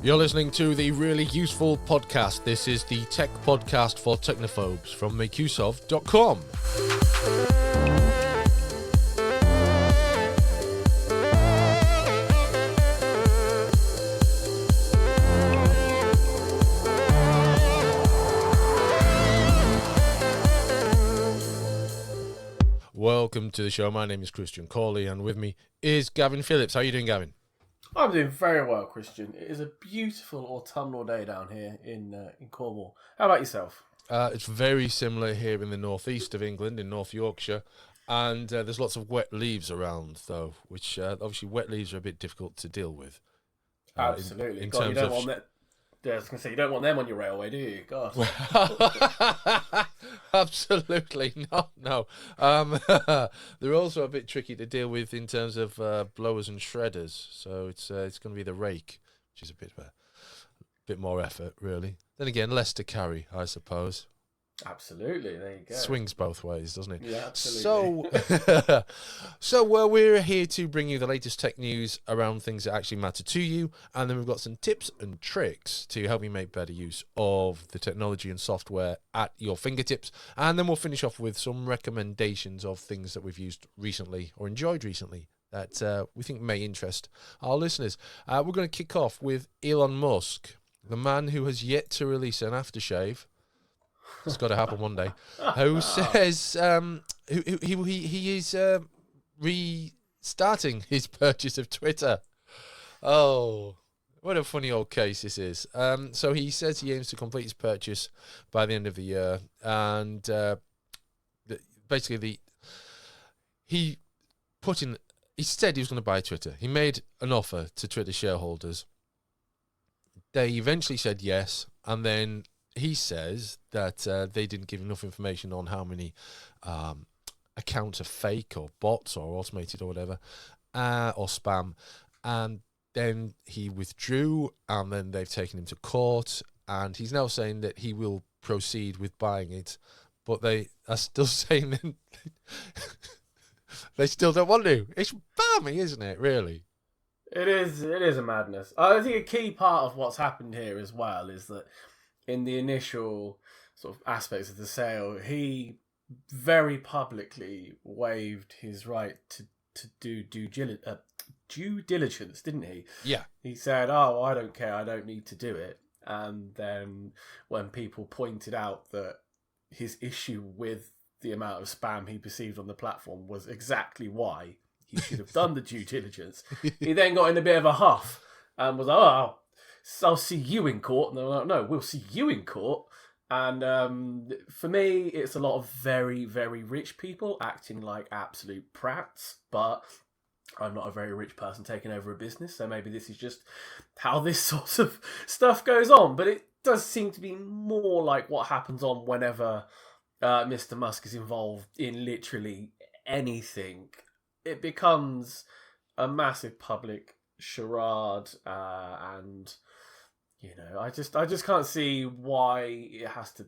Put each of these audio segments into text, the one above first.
You're listening to the Really Useful Podcast. This is the tech podcast for technophobes from makeuseof.com. Welcome to the show. My name is Christian Corley, and with me is Gavin Phillips. How are you doing, Gavin? I'm doing very well, Christian. It is a beautiful autumnal day down here in Cornwall. How about yourself? It's very similar here in the northeast of England, in North Yorkshire, and there's lots of wet leaves around, though, which obviously wet leaves are a bit difficult to deal with. Absolutely. In God, terms you don't of... want that. Yeah, I was going to say, you don't want them on your railway, do you? God. Absolutely not. No. They're also a bit tricky to deal with in terms of blowers and shredders. So it's going to be the rake, which is a bit more effort, really. Then again, less to carry, I suppose. Absolutely. There you go. Swings both ways, doesn't it? Yeah, absolutely. So we're here to bring you the latest tech news around things that actually matter to you, and then we've got some tips and tricks to help you make better use of the technology and software at your fingertips, and then we'll finish off with some recommendations of things that we've used recently or enjoyed recently that we think may interest our listeners. We're going to kick off with Elon Musk, the man who has yet to release an aftershave. It's got to happen one day. Who says he is restarting his purchase of Twitter? Oh, what a funny old case this is. So he says he aims to complete his purchase by the end of the year, and basically he said he was going to buy Twitter. He made an offer to Twitter shareholders. They eventually said yes, and then he says that they didn't give enough information on how many accounts are fake or bots or automated or whatever, or spam. And then he withdrew, and then they've taken him to court, and he's now saying that he will proceed with buying it, but they are still saying that they still don't want to. It's balmy, isn't it, really? It is a madness. I think a key part of what's happened here as well is that in the initial sort of aspects of the sale, he very publicly waived his right to do due diligence, didn't he? Yeah. He said, "Oh, I don't care. I don't need to do it." And then when people pointed out that his issue with the amount of spam he perceived on the platform was exactly why he should have done the due diligence, he then got in a bit of a huff and was like, "Oh, I'll see you in court." And they're like, "No, we'll see you in court." And for me, it's a lot of very, very rich people acting like absolute prats. But I'm not a very rich person taking over a business, so maybe this is just how this sort of stuff goes on. But it does seem to be more like what happens on whenever Mr. Musk is involved in literally anything. It becomes a massive public charade, and I just can't see why it has to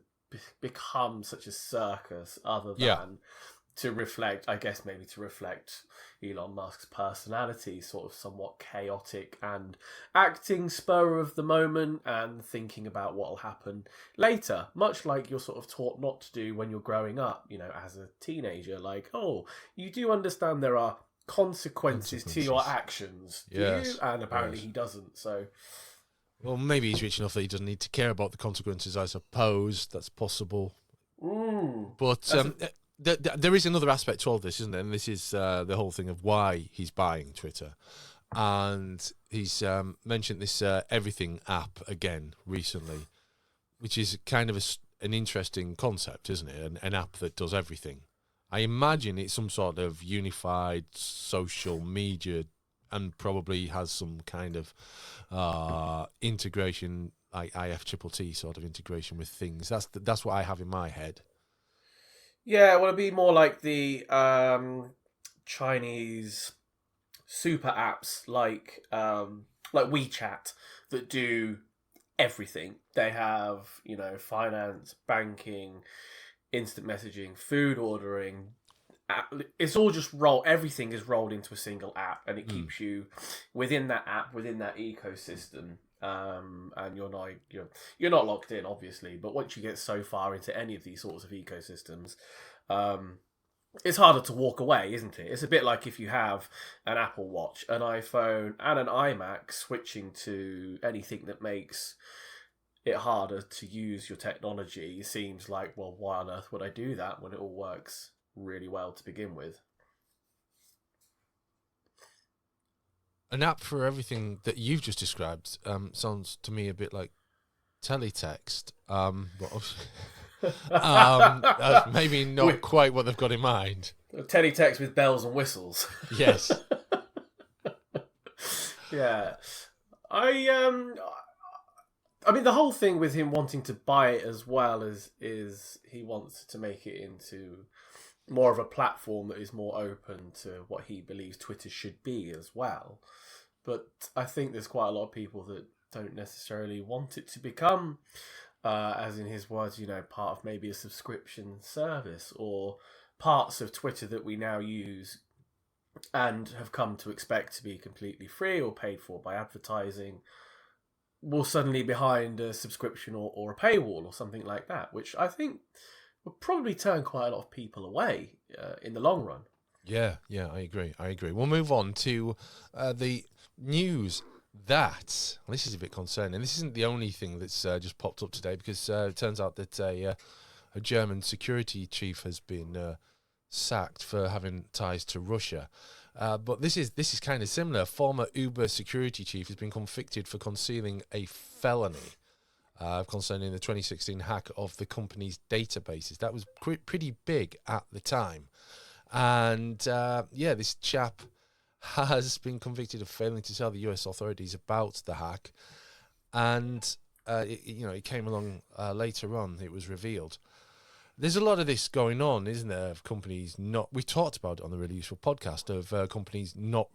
become such a circus, other than to reflect, I guess maybe to reflect Elon Musk's personality, sort of somewhat chaotic and acting spur of the moment and thinking about what will happen later, much like you're sort of taught not to do when you're growing up, as a teenager. Like, oh, you do understand there are consequences to your actions, do you? And apparently he doesn't, so... Well, maybe he's rich enough that he doesn't need to care about the consequences, I suppose. That's possible. But there is another aspect to all this, isn't there? And this is the whole thing of why he's buying Twitter. And he's mentioned this Everything app again recently, which is kind of an interesting concept, isn't it? An app that does everything. I imagine it's some sort of unified social media and probably has some kind of integration, like IFTTT sort of integration with things. That's what I have in my head. Yeah, well, it'd be more like the Chinese super apps, like WeChat, that do everything. They have, finance, banking, instant messaging, food ordering. It's all just everything is rolled into a single app, and it keeps you within that app, within that ecosystem. and you're not locked in, obviously. But once you get so far into any of these sorts of ecosystems, it's harder to walk away, isn't it? It's a bit like if you have an Apple Watch, an iPhone, and an iMac, switching to anything that makes it harder to use your technology seems like, well, why on earth would I do that when it all works really well to begin with? An app for everything that you've just described sounds to me a bit like teletext, but maybe not quite what they've got in mind. Teletext with bells and whistles. Yes. Yeah. I mean, the whole thing with him wanting to buy it as well is he wants to make it into more of a platform that is more open to what he believes Twitter should be as well. But I think there's quite a lot of people that don't necessarily want it to become, as in his words, part of maybe a subscription service, or parts of Twitter that we now use and have come to expect to be completely free or paid for by advertising will suddenly be behind a subscription or a paywall or something like that, which I think would probably turn quite a lot of people away in the long run. Yeah, I agree. We'll move on to the news that, well, this is a bit concerning. This isn't the only thing that's just popped up today, because it turns out that a German security chief has been sacked for having ties to Russia. But this is kind of similar. Former Uber security chief has been convicted for concealing a felony concerning the 2016 hack of the company's databases. That was pretty big at the time. And this chap has been convicted of failing to tell the US authorities about the hack. And, it came along later on, it was revealed. There's a lot of this going on, isn't there, of companies we talked about it on the Really Useful podcast, of companies not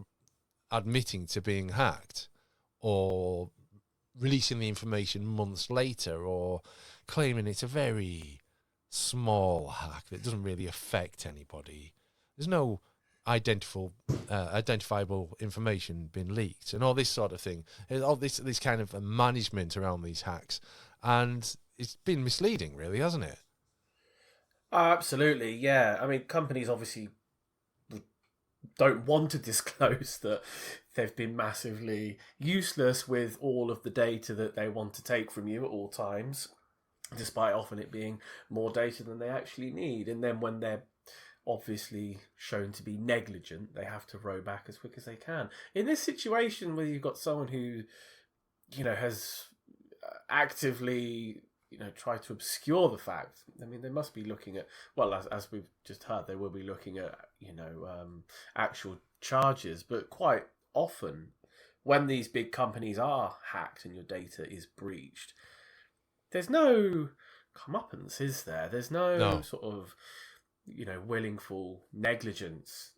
admitting to being hacked, or releasing the information months later, or claiming it's a very small hack that doesn't really affect anybody. There's no identifiable information being leaked, and all this sort of thing. All this kind of management around these hacks, and it's been misleading, really, hasn't it? Absolutely, yeah. I mean, companies obviously don't want to disclose that they've been massively useless with all of the data that they want to take from you at all times, despite often it being more data than they actually need. And then when they're obviously shown to be negligent, they have to row back as quick as they can. In this situation where you've got someone who, has actively try to obscure the fact. I mean, they must be looking at, well, as we've just heard, they will be looking at, actual charges. But quite often, when these big companies are hacked and your data is breached, there's no comeuppance, is there? There's no sort of, willful negligence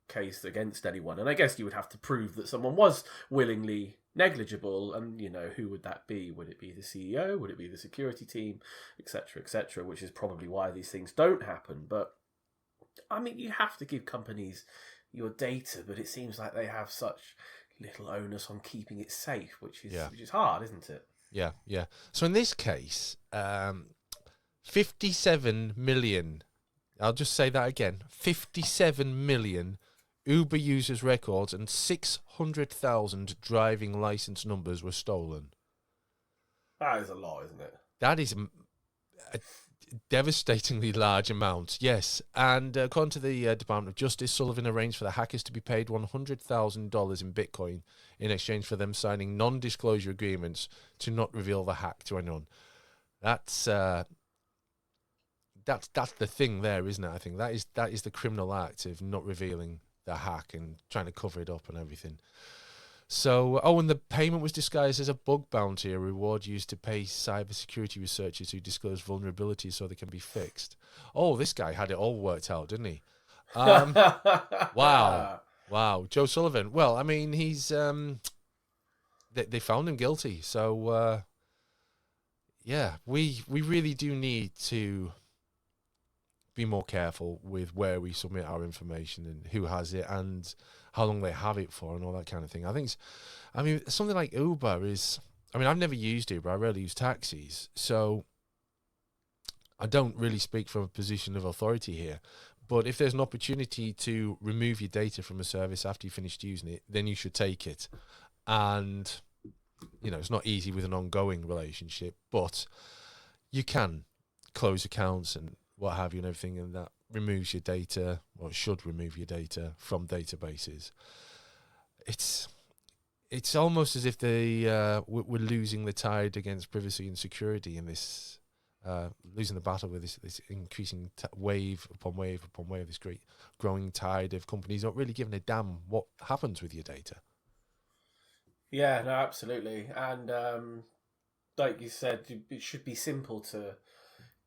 case against anyone. And I guess you would have to prove that someone was willingly negligible, and who would that be? Would it be the CEO? Would it be the security team, etc., which is probably why these things don't happen. But I mean, you have to give companies your data, but it seems like they have such little onus on keeping it safe, which is hard, isn't it? Yeah. So in this case, 57 million, I'll just say that again, 57 million Uber users' records and 600,000 driving license numbers were stolen. That is a lot, isn't it? That is a devastatingly large amount, yes. And according to the Department of Justice, Sullivan arranged for the hackers to be paid $100,000 in Bitcoin in exchange for them signing non-disclosure agreements to not reveal the hack to anyone. That's the thing there, isn't it? I think that is the criminal act of not revealing the hack and trying to cover it up and everything. So, and the payment was disguised as a bug bounty, a reward used to pay cybersecurity researchers who disclose vulnerabilities so they can be fixed. Oh, this guy had it all worked out, didn't he? Wow. Joe Sullivan. Well, I mean, he's they found him guilty. So, we really do need to be more careful with where we submit our information and who has it and how long they have it for and all that kind of thing. I mean, something like Uber is, I mean, I've never used Uber. I rarely use taxis. So I don't really speak from a position of authority here. But if there's an opportunity to remove your data from a service after you finished using it, then you should take it. And, you know, it's not easy with an ongoing relationship, but you can close accounts and what have you and everything, and that removes your data, or should remove your data from databases. It's almost as if we're losing the tide against privacy and security in this, losing the battle with this increasing wave upon wave upon wave, this great growing tide of companies not really giving a damn what happens with your data. Yeah, no, absolutely. And like you said, it should be simple to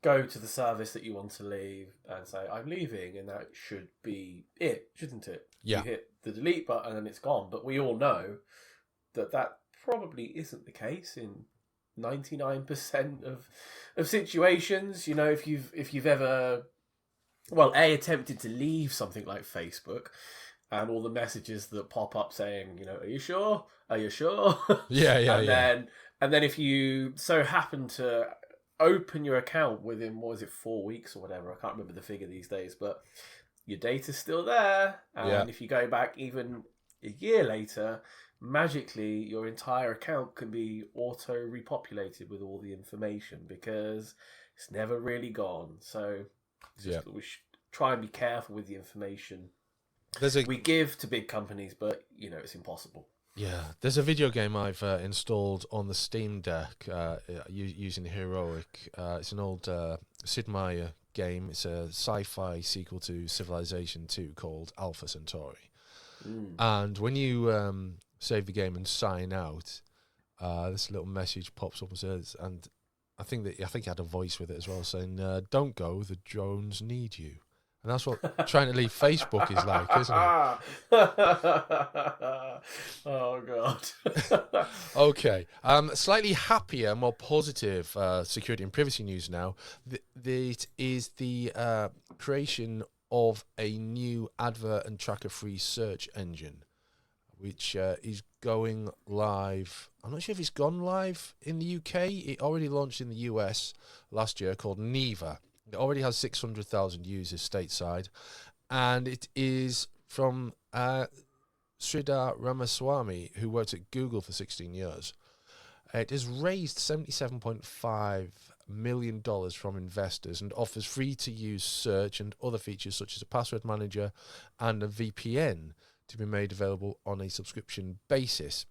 go to the service that you want to leave and say, I'm leaving, and that should be it, shouldn't it? Yeah. You hit the delete button and it's gone. But we all know that probably isn't the case in 99% of situations. You know, if you've ever, well, attempted to leave something like Facebook, and all the messages that pop up saying, you know, are you sure? Are you sure? Yeah. And then if you so happen to open your account within, what was it, 4 weeks or whatever, I can't remember the figure these days, but your data's still there. And if you go back even a year later, magically your entire account can be auto repopulated with all the information because it's never really gone. So we should try and be careful with the information we give to big companies, but you know, it's impossible. Yeah, there's a video game I've installed on the Steam Deck using Heroic. It's an old Sid Meier game. It's a sci-fi sequel to Civilization 2 called Alpha Centauri. And when you save the game and sign out, this little message pops up and says, and I think it had a voice with it as well, saying, "Don't go, the drones need you." And that's what trying to leave Facebook is like, isn't it? Oh, God. Okay. Slightly happier, more positive security and privacy news now. It is the creation of a new advert and tracker-free search engine, which is going live. I'm not sure if it's gone live in the UK. It already launched in the US last year, called Neva. It already has 600,000 users stateside, and it is from Sridhar Ramaswamy, who worked at Google for 16 years. It has raised $77.5 million from investors and offers free-to-use search and other features such as a password manager and a VPN to be made available on a subscription basis.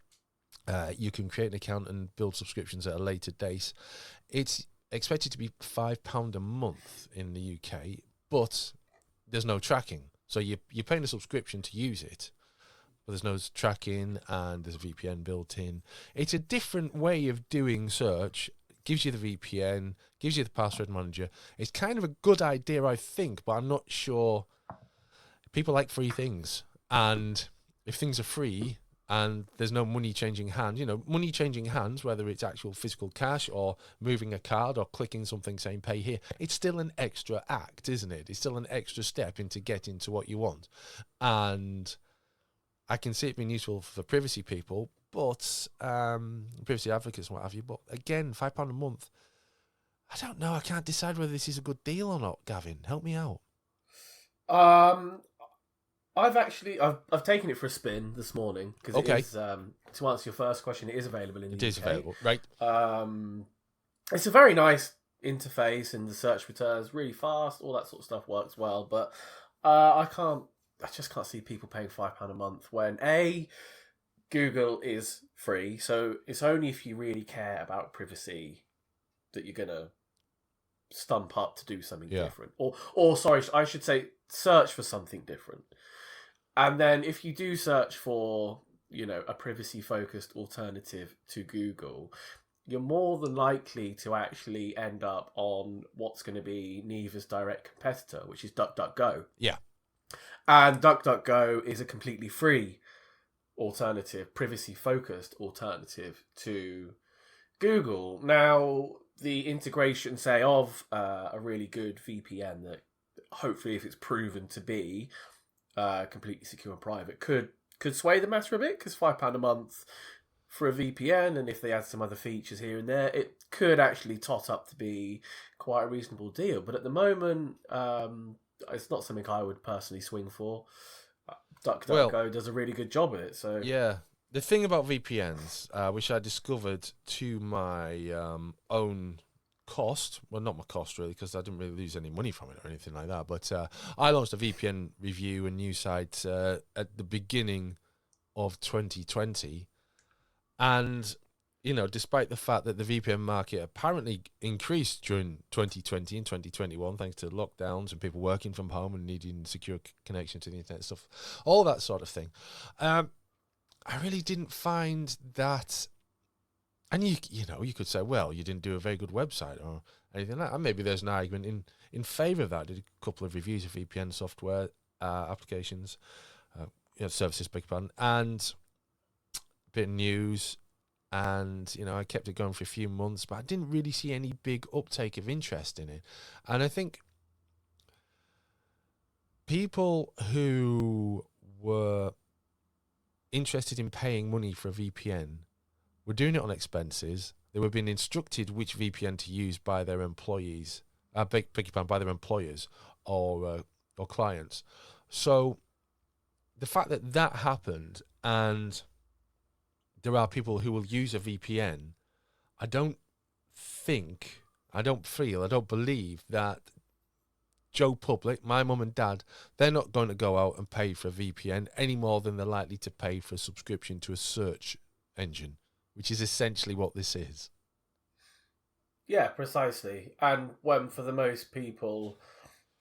You can create an account and build subscriptions at a later date. It's expected to be £5 a month in the UK, but there's no tracking. So you're paying a subscription to use it, but there's no tracking and there's a VPN built in. It's a different way of doing search. Gives you the VPN, gives you the password manager. It's kind of a good idea, I think, but I'm not sure. People like free things, and if things are free and there's no money changing hands, you know, money changing hands, whether it's actual physical cash or moving a card or clicking something saying pay here, it's still an extra act, isn't it? It's still an extra step into getting to what you want. And I can see it being useful for privacy people, but privacy advocates and what have you. But again, £5 a month, I don't know. I can't decide whether this is a good deal or not, Gavin. Help me out. I've taken it for a spin this morning because it is, to answer your first question, it is available in the UK. It is available, right? It's a very nice interface and the search returns really fast. All that sort of stuff works well, but I just can't see people paying £5 a month when Google is free. So it's only if you really care about privacy that you're gonna stump up to do something different, or sorry, I should say search for something different. And then if you do search for, you know, a privacy-focused alternative to Google, you're more than likely to actually end up on what's going to be Neva's direct competitor, which is Duckduckgo. Yeah. And Duckduckgo is a completely free alternative, privacy-focused alternative to Google. Now, the integration, say, of a really good VPN that hopefully if it's proven to be completely secure and private, could sway the matter a bit, because £5 a month for a VPN, and if they add some other features here and there, it could actually tot up to be quite a reasonable deal. But at the moment, it's not something I would personally swing for. Duckduckgo does a really good job of it. So yeah, the thing about VPNs, which I discovered to my own cost, well, not my cost really, because I didn't really lose any money from it or anything like that, but I launched a VPN review and news site at the beginning of 2020, and despite the fact that the VPN market apparently increased during 2020 and 2021 thanks to lockdowns and people working from home and needing secure connection to the internet stuff, all that sort of thing, I really didn't find that. And you could say, well, you didn't do a very good website or anything like that. And maybe there's an argument in favor of that. I did a couple of reviews of VPN software applications, services, beg your pardon, and a bit of news. And, I kept it going for a few months, but I didn't really see any big uptake of interest in it. And I think people who were interested in paying money for a VPN were doing it on expenses. They were being instructed which VPN to use by their employees, by their employers or clients. So the fact that happened, and there are people who will use a VPN, I don't believe that Joe Public, my mum and dad, they're not going to go out and pay for a VPN any more than they're likely to pay for a subscription to a search engine, which is essentially what this is. Yeah, precisely. And when, for the most people,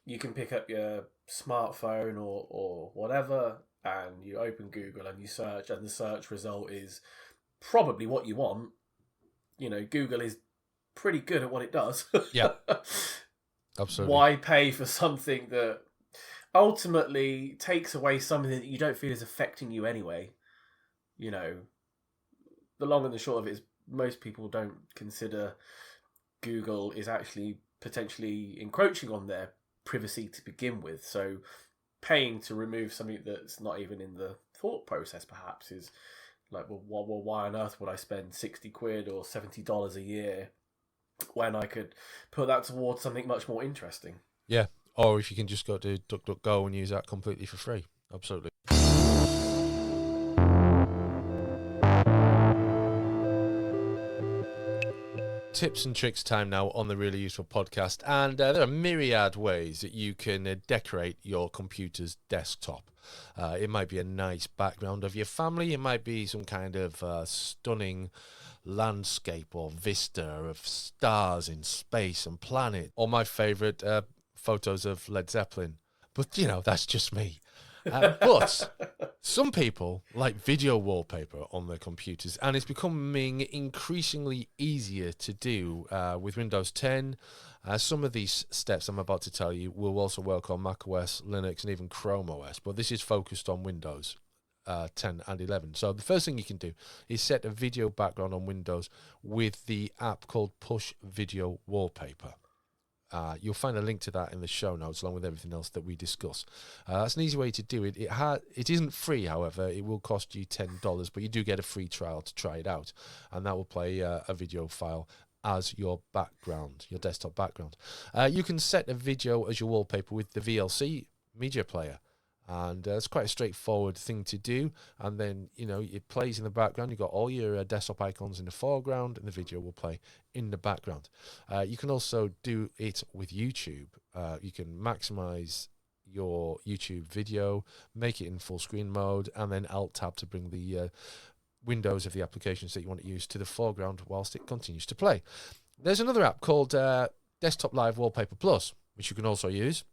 you can pick up your smartphone or whatever, and you open Google and you search, and the search result is probably what you want. Google is pretty good at what it does. Yeah, absolutely. Why pay for something that ultimately takes away something that you don't feel is affecting you anyway? The long and the short of it is most people don't consider Google is actually potentially encroaching on their privacy to begin with. So paying to remove something that's not even in the thought process perhaps is like, well, why on earth would I spend 60 quid or $70 a year when I could put that towards something much more interesting? Yeah, or if you can just go to DuckDuckGo and use that completely for free. Absolutely. Tips and tricks time now on the Really Useful podcast, and there are myriad ways that you can decorate your computer's desktop. It might be a nice background of your family, it might be some kind of stunning landscape or vista of stars in space and planet, or my favourite, photos of Led Zeppelin. But that's just me. But some people like video wallpaper on their computers, and it's becoming increasingly easier to do with Windows 10. Some of these steps I'm about to tell you will also work on macOS, Linux, and even Chrome OS, but this is focused on Windows 10 and 11. So the first thing you can do is set a video background on Windows with the app called Push Video Wallpaper. You'll find a link to that in the show notes along with everything else that we discuss. That's an easy way to do it. It isn't free, however. It will cost you $10, but you do get a free trial to try it out, and that will play a video file as your background, your desktop background. You can set a video as your wallpaper with the VLC media player, and it's quite a straightforward thing to do. And then it plays in the background. You've got all your desktop icons in the foreground, and the video will play in the background. You can also do it with YouTube. You can maximize your YouTube video, make it in full screen mode, and then Alt Tab to bring the windows of the applications that you want to use to the foreground whilst it continues to play. There's another app called Desktop Live Wallpaper Plus, which you can also use.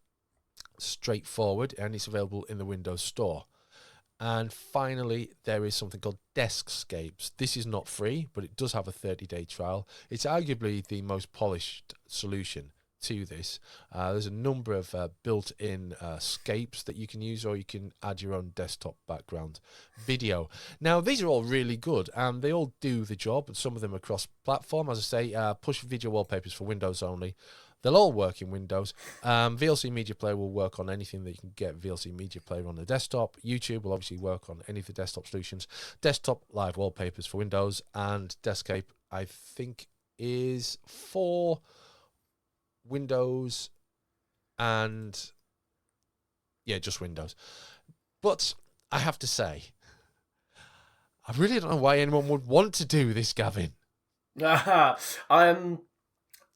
Straightforward, and it's available in the Windows Store. And finally, there is something called Deskscapes. This is not free, but it does have a 30-day trial. It's arguably the most polished solution to this. There's a number of built-in scapes that you can use, or you can add your own desktop background video. Now, these are all really good, and they all do the job, and some of them are cross-platform. As I say, Push Video Wallpapers for Windows only. They'll all work in Windows. VLC Media Player will work on anything that you can get VLC Media Player on the desktop. YouTube will obviously work on any of the desktop solutions. Desktop live wallpapers for Windows, and Deskscape, I think, is for Windows and just Windows. But I have to say, I really don't know why anyone would want to do this, Gavin.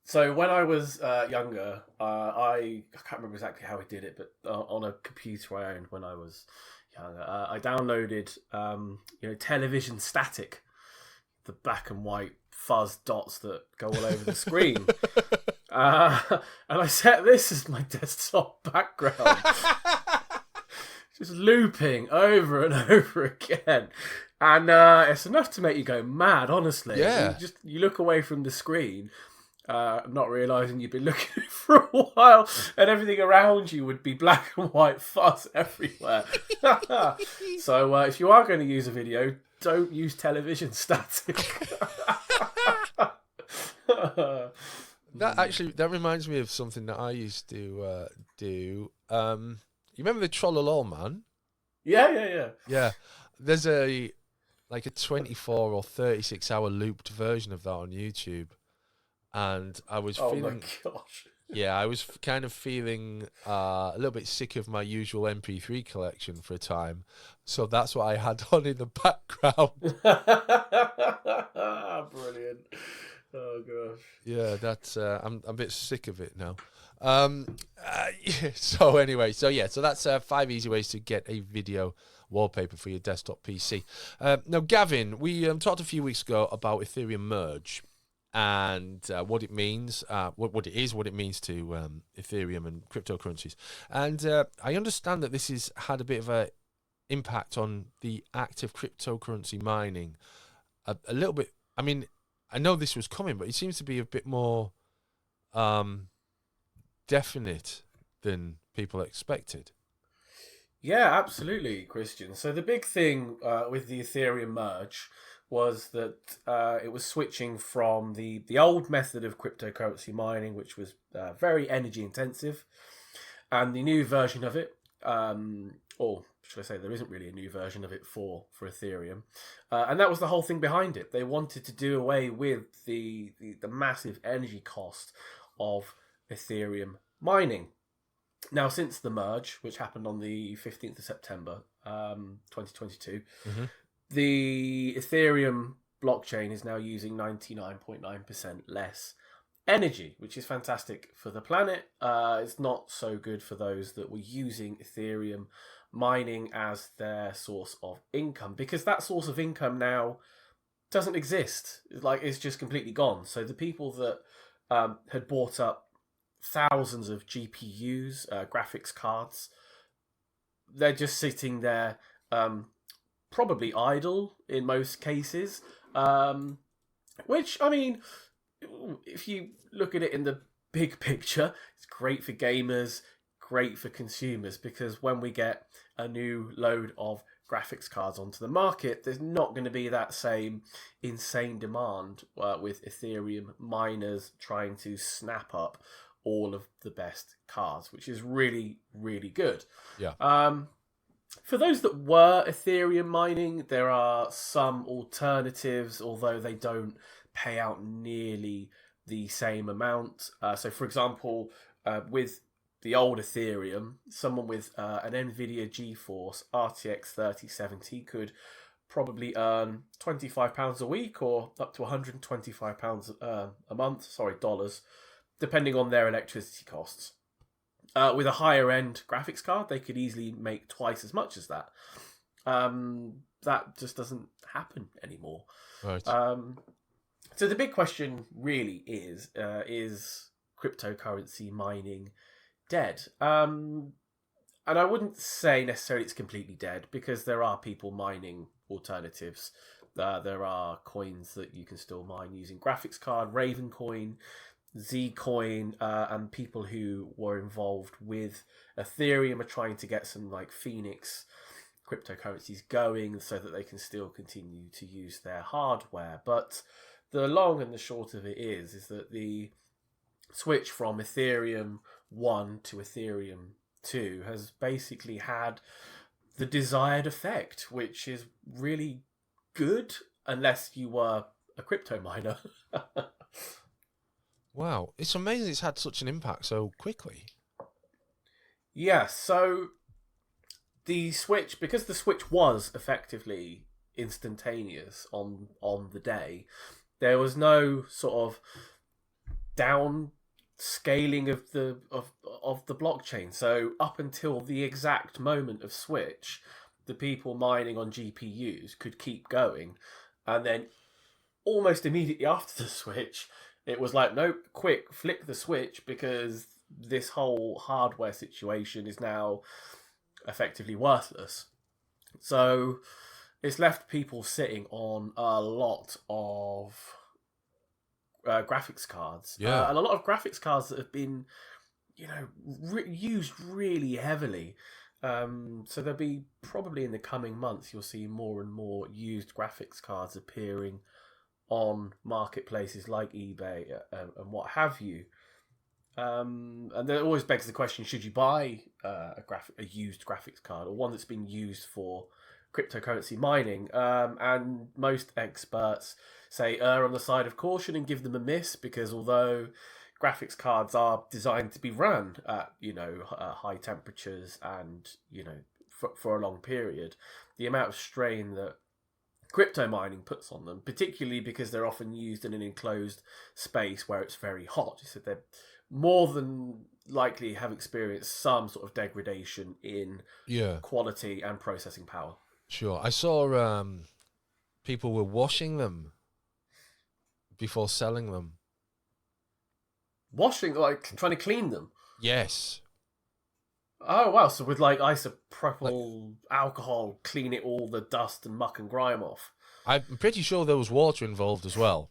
So when I was younger, I can't remember exactly how I did it, but on a computer I owned when I was younger, I downloaded television static, the black and white fuzz dots that go all over the screen. And I set this as my desktop background. Just looping over and over again. And it's enough to make you go mad, honestly. Yeah. You look away from the screen, not realising you've been looking for a while, and everything around you would be black and white fuzz everywhere. So if you are going to use a video, don't use television static. That reminds me of something that I used to do. You remember the Trollolol Man? Yeah. There's a 24 or 36 hour looped version of that on YouTube, and I was feeling. Oh my gosh. Yeah, I was kind of feeling a little bit sick of my usual MP3 collection for a time, so that's what I had on in the background. Brilliant. Oh gosh. Yeah, that's I'm a bit sick of it now. So anyway, so that's 5 easy ways to get a video wallpaper for your desktop PC. Now, Gavin, we talked a few weeks ago about Ethereum Merge and what it means, what it means to Ethereum and cryptocurrencies. And I understand that this has had a bit of a impact on the active cryptocurrency mining. A little bit. I mean, I know this was coming, but it seems to be a bit more definite than people expected. Yeah, absolutely, Christian. So the big thing with the Ethereum merge was that it was switching from the old method of cryptocurrency mining, which was very energy intensive, and the new version of it, or should I say there isn't really a new version of it for Ethereum, and that was the whole thing behind it. They wanted to do away with the massive energy cost of Ethereum mining. Now, since the merge, which happened on the 15th of September, 2022, the Ethereum blockchain is now using 99.9% less energy, which is fantastic for the planet. It's not so good for those that were using Ethereum mining as their source of income, because that source of income now doesn't exist. It's just completely gone. So the people that had bought up thousands of GPUs, graphics cards, they're just sitting there, probably idle in most cases, which, I mean, if you look at it in the big picture, it's great for gamers, great for consumers, because when we get a new load of graphics cards onto the market, there's not going to be that same insane demand with Ethereum miners trying to snap up all of the best cards, which is really, really good. Yeah. For those that were Ethereum mining, there are some alternatives, although they don't pay out nearly the same amount. So, for example, with the old Ethereum, someone with an NVIDIA GeForce RTX 3070 could probably earn £25 a week or up to £125 a month, dollars, depending on their electricity costs. With a higher end graphics card, they could easily make twice as much as that. That just doesn't happen anymore. Right. So the big question really is cryptocurrency mining dead? And I wouldn't say necessarily it's completely dead, because there are people mining alternatives. There are coins that you can still mine using graphics card, Ravencoin, Zcoin, and people who were involved with Ethereum are trying to get some like Phoenix cryptocurrencies going so that they can still continue to use their hardware. But the long and the short of it is that the switch from Ethereum 1 to Ethereum 2 has basically had the desired effect, which is really good unless you were a crypto miner. Wow, it's amazing it's had such an impact so quickly. Yeah, so the switch, because the switch was effectively instantaneous on the day, there was no sort of down scaling of the blockchain. So up until the exact moment of switch, the people mining on GPUs could keep going, and then almost immediately after the switch, it was like, nope, quick, flick the switch, because this whole hardware situation is now effectively worthless. So it's left people sitting on a lot of graphics cards, Yeah. and a lot of graphics cards that have been, used really heavily. So there'll be, probably in the coming months, you'll see more and more used graphics cards appearing on marketplaces like eBay and what have you. And there always begs the question: should you buy a used graphics card, or one that's been used for cryptocurrency mining? And most experts say err on the side of caution and give them a miss, because although graphics cards are designed to be run at high temperatures and for a long period, the amount of strain that crypto mining puts on them, particularly because they're often used in an enclosed space where it's very hot, so they're more than likely have experienced some sort of degradation in quality and processing power. Sure. I saw people were washing them before selling them. Washing, like trying to clean them? Yes. Oh, wow. So with like isopropyl alcohol, clean it all the dust and muck and grime off. I'm pretty sure there was water involved as well.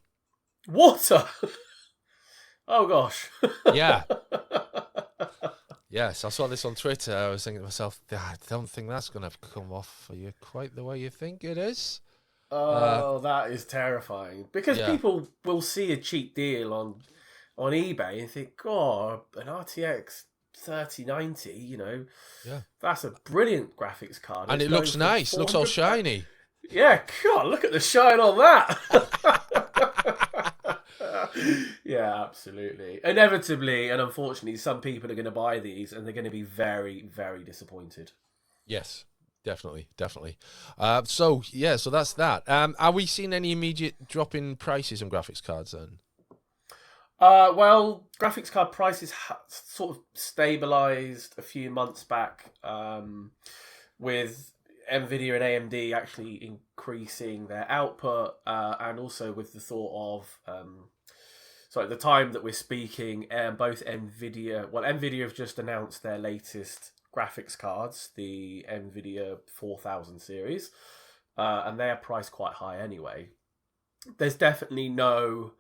Water? Oh, gosh. Yeah. Yes, I saw this on Twitter. I was thinking to myself, I don't think that's going to come off for you quite the way you think it is. Oh, that is terrifying. Because people will see a cheap deal on eBay and think, oh, an RTX 3090, that's a brilliant graphics card. And it looks nice, looks all shiny. Yeah, God, look at the shine on that. Yeah, absolutely. Inevitably and unfortunately, some people are going to buy these and they're going to be very, very disappointed. Yes, definitely. So that's that. Are we seeing any immediate drop in prices on graphics cards then? Well, graphics card prices sort of stabilized a few months back, with Nvidia and AMD actually increasing their output, and also with the thought of, the time that we're speaking, both Nvidia have just announced their latest graphics cards, the Nvidia 4000 series, and they are priced quite high anyway. There's definitely no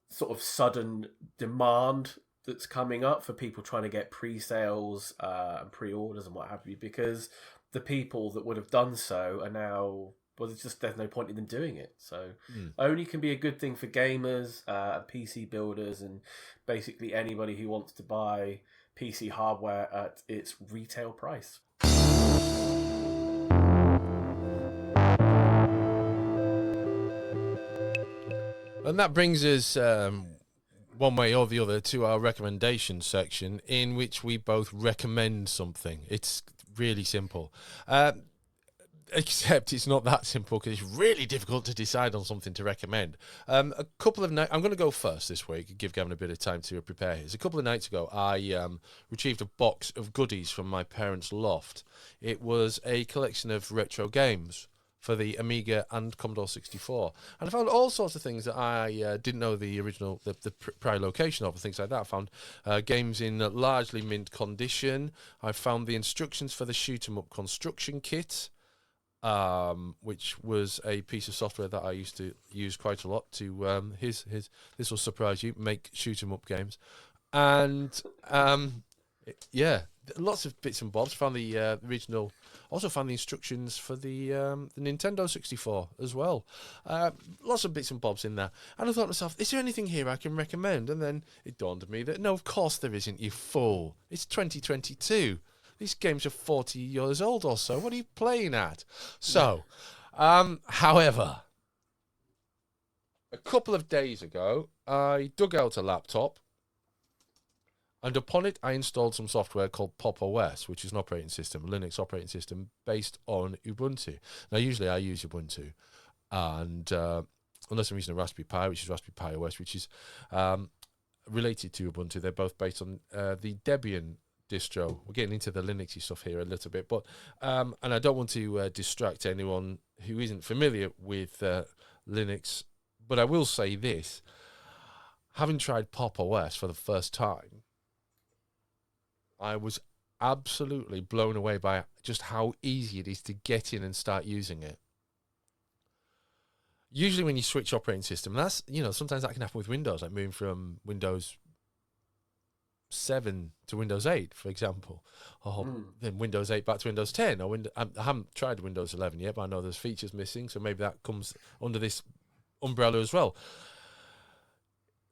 sort of sudden demand that's coming up for people trying to get pre-sales and pre-orders and what have you, because the people that would have done so are now, there's no point in them doing it. So only can be a good thing for gamers, PC builders, and basically anybody who wants to buy PC hardware at its retail price. And that brings us one way or the other to our recommendation section, in which we both recommend something. It's really simple. Except it's not that simple, because it's really difficult to decide on something to recommend. A couple of nights, I'm going to go first this week, give Gavin a bit of time to prepare his. A couple of nights ago, I retrieved a box of goodies from my parents' loft. It was a collection of retro games for the Amiga and Commodore 64. And I found all sorts of things that I didn't know the original, the prior location of, and things like that. I found games in largely mint condition. I found the instructions for the shoot 'em up construction kit, which was a piece of software that I used to use quite a lot to, this will surprise you, make shoot 'em up games. And, lots of bits and bobs. Found the original Also found the instructions for the Nintendo 64 as well. Lots of bits and bobs in there. And I thought to myself, is there anything here I can recommend? And then it dawned on me that, no, of course there isn't, you fool. It's 2022. These games are 40 years old or so. What are you playing at? So, however, a couple of days ago, I dug out a laptop, and upon it, I installed some software called Pop! OS, which is an operating system, a Linux operating system based on Ubuntu. Now, usually I use Ubuntu, and unless I'm using a Raspberry Pi, which is Raspberry Pi OS, which is related to Ubuntu, they're both based on the Debian distro. We're getting into the Linuxy stuff here a little bit, but and I don't want to distract anyone who isn't familiar with Linux, but I will say this: having tried Pop! OS for the first time, I was absolutely blown away by just how easy it is to get in and start using it. Usually when you switch operating system, that's, sometimes that can happen with Windows, like moving from Windows 7 to Windows 8, for example, or then Windows 8 back to Windows 10, or I haven't tried Windows 11 yet, but I know there's features missing, so maybe that comes under this umbrella as well.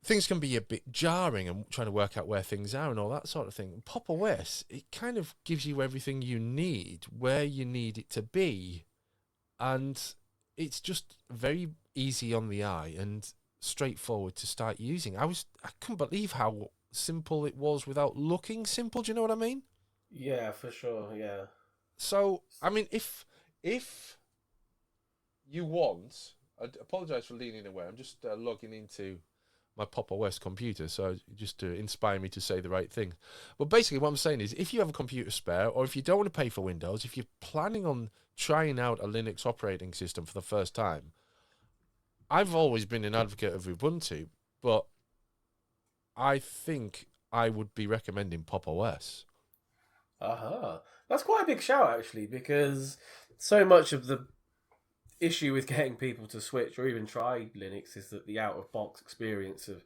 Things can be a bit jarring and trying to work out where things are and all that sort of thing. Pop! OS, it kind of gives you everything you need, where you need it to be, and it's just very easy on the eye and straightforward to start using. I couldn't believe how simple it was without looking simple. Do you know what I mean? Yeah, for sure. Yeah. So, I mean, if you want, I apologise for leaning away. I'm just logging into my Pop! OS computer, so just to inspire me to say the right thing. But basically what I'm saying is, if you have a computer spare, or if you don't want to pay for Windows, if you're planning on trying out a Linux operating system for the first time, I've always been an advocate of Ubuntu, but I think I would be recommending Pop! OS. That's quite a big shout, actually, because so much of the issue with getting people to switch or even try Linux is that the out-of-box experience of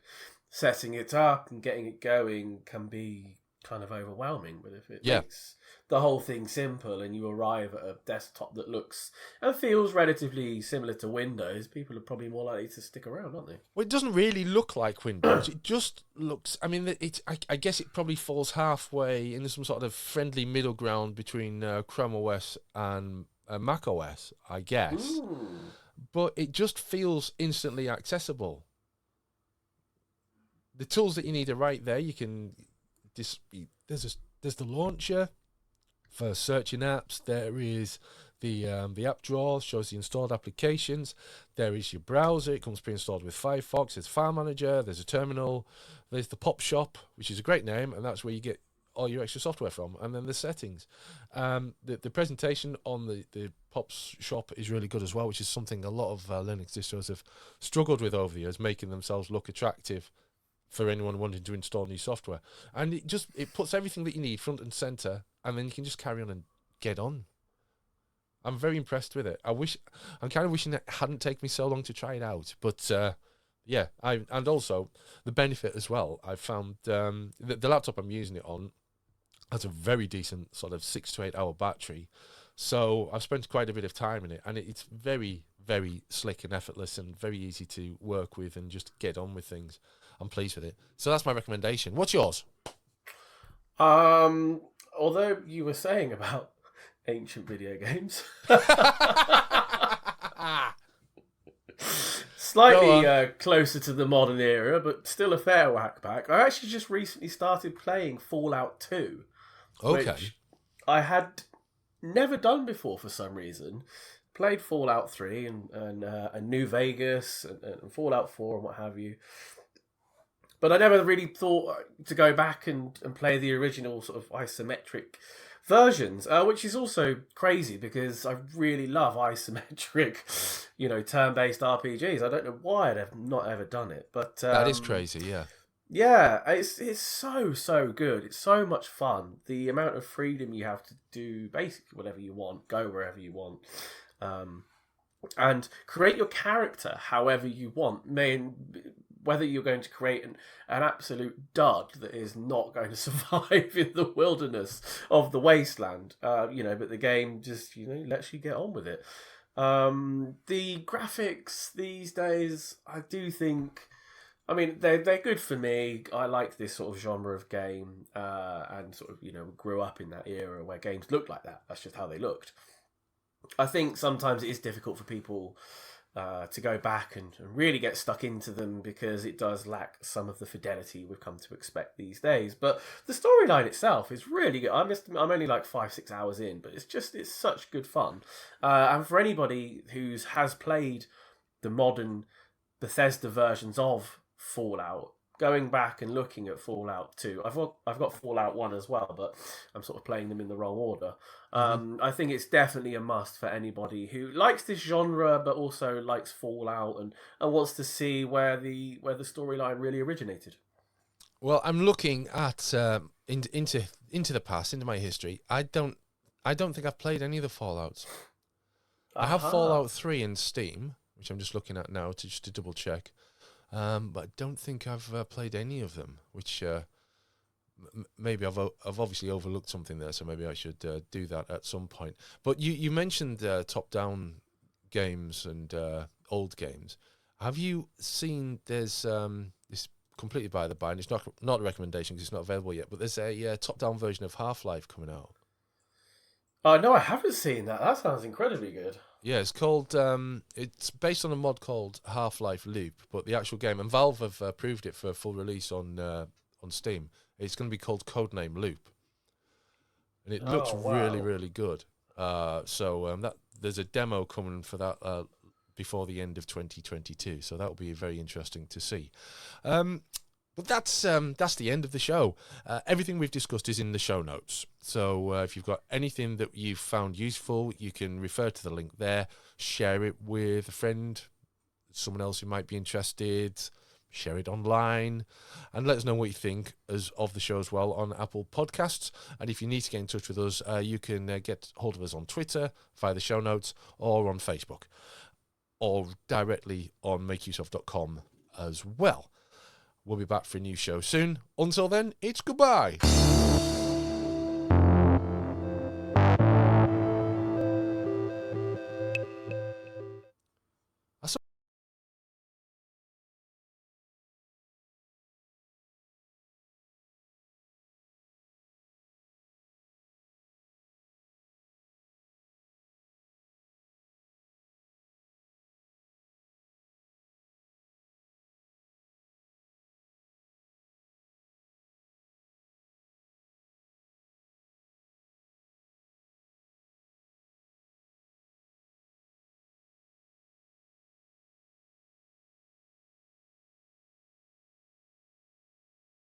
setting it up and getting it going can be kind of overwhelming. But if it makes the whole thing simple and you arrive at a desktop that looks and feels relatively similar to Windows, people are probably more likely to stick around, aren't they? Well, it doesn't really look like Windows. It just looks... I mean, I guess it probably falls halfway into some sort of friendly middle ground between Chrome OS and Mac OS, I guess. But it just feels instantly accessible. The tools that you need are right there. You can... There's the launcher for searching apps. There is the app drawer, shows the installed applications. There is your browser. It comes pre-installed with Firefox. There's File Manager. There's a terminal. There's the Pop Shop, which is a great name, and that's where you get all your extra software from. And then the settings. The presentation on the Pop Shop is really good as well, which is something a lot of Linux distros have struggled with over the years, making themselves look attractive for anyone wanting to install new software. And it puts everything that you need front and center, and then you can just carry on and get on. I'm very impressed with it. I'm kind of wishing it hadn't taken me so long to try it out. But and also the benefit as well. I found the laptop I'm using it on has a very decent sort of 6 to 8 hour battery. So I've spent quite a bit of time in it, and it's very, very slick and effortless and very easy to work with and just get on with things. I'm pleased with it. So that's my recommendation. What's yours? Although you were saying about ancient video games, slightly closer to the modern era, but still a fair whack back. I actually just recently started playing Fallout 2, which I had never done before for some reason. Played Fallout 3 and New Vegas and Fallout 4 and what have you. But I never really thought to go back and play the original sort of isometric versions, which is also crazy because I really love isometric, turn-based RPGs. I don't know why I'd have not ever done it, but that is crazy, yeah. Yeah, it's so good. It's so much fun. The amount of freedom you have to do basically whatever you want, go wherever you want, and create your character however you want. whether you're going to create an absolute dud that is not going to survive in the wilderness of the wasteland, but the game just, lets you get on with it. The graphics these days, I do think, they're good for me. I like this sort of genre of game, and sort of, grew up in that era where games looked like that. That's just how they looked. I think sometimes it is difficult for people to go back and really get stuck into them because it does lack some of the fidelity we've come to expect these days. But the storyline itself is really good. I'm only like 5-6 hours in, but it's such good fun. And for anybody who has played the modern Bethesda versions of Fallout, going back and looking at Fallout 2, I've got Fallout 1 as well, but I'm sort of playing them in the wrong order. I think it's definitely a must for anybody who likes this genre, but also likes Fallout and wants to see where the storyline really originated. Well, I'm looking at into the past, into my history. I don't think I've played any of the Fallouts. I have Fallout 3 in Steam, which I'm just looking at now to double check. But I don't think I've played any of them, which maybe I've obviously overlooked something there, so maybe I should do that at some point. But you mentioned top-down games and old games. Have you seen there's this completely by the by, and it's not a recommendation because it's not available yet, but there's a top-down version of Half-Life coming out. No, I haven't seen that. That sounds incredibly good. Yeah, it's called. It's based on a mod called Half-Life Loop, but the actual game, and Valve have approved it for full release on Steam. It's going to be called Codename Loop, and it looks really, really good. So that there's a demo coming for that before the end of 2022. So that will be very interesting to see. But that's the end of the show. Everything we've discussed is in the show notes. So if you've got anything that you've found useful, you can refer to the link there, share it with a friend, someone else who might be interested, share it online, and let us know what you think of the show as well on Apple Podcasts. And if you need to get in touch with us, you can get hold of us on Twitter via the show notes or on Facebook or directly on makeuseof.com as well. We'll be back for a new show soon. Until then, it's goodbye.